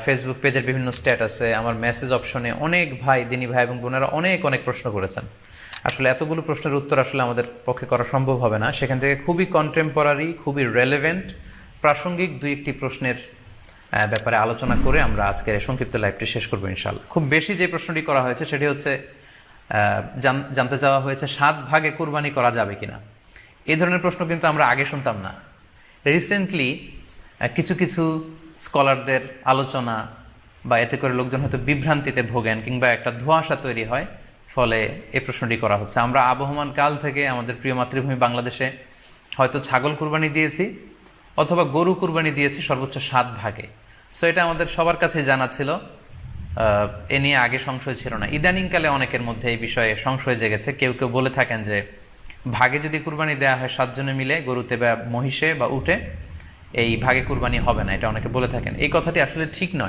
Facebook পেজের বিভিন্ন স্ট্যাটাসে, আমার মেসেজ অপশনে অনেক ভাই, দিনী ভাই এবং বোনেরা অনেক অনেক প্রশ্ন করেছেন। আসলে এতগুলো প্রশ্নের উত্তর আসলে আমাদের পক্ষে করা সম্ভব হবে না। সেখান থেকে খুবই কন্টেম্পোরারি, খুবই রেলেভেন্ট, প্রাসঙ্গিক দুই একটি প্রশ্নের ব্যাপারে আলোচনা করে আমরা আজকের এই সংক্ষিপ্ত লাইভটি শেষ করবো ইনশাল্লাহ। খুব বেশি যে প্রশ্নটি করা হয়েছে সেটি হচ্ছে জানতে চাওয়া হয়েছে 7 ভাগে কুরবানি করা যাবে কিনা। এই ধরনের প্রশ্ন কিন্তু আমরা আগে শুনতাম না। রিসেন্টলি কিছু কিছু স্কলারদের আলোচনা বা এতে করে লোকজন হয়তো বিভ্রান্তিতে ভোগেন কিংবা একটা ধোঁয়াশা তৈরি হয়, ফলে এই প্রশ্নটি করা হচ্ছে। আমরা আবহমান কাল থেকে আমাদের প্রিয় মাতৃভূমি বাংলাদেশে হয়তো ছাগল কুরবানি দিয়েছি অথবা গরু কুরবানি দিয়েছি সর্বোচ্চ 7 ভাগে। সো এটা আমাদের সবার কাছে জানা ছিল, এ নিয়ে আগে সংশয় ছিল না। ইদানিংকালে অনেকের মধ্যে এই বিষয়ে সংশয় জেগেছে। কেউ কেউ বলে থাকেন যে ভাগে যদি কুরবানি দেওয়া হয় 7 জনে মিলে, গরুতে বা মহিষে বা উটে, এই ভাগে কুরবানি হবে না, এটা অনেকে বলে থাকেন। এই কথাটি আসলে ঠিক নয়।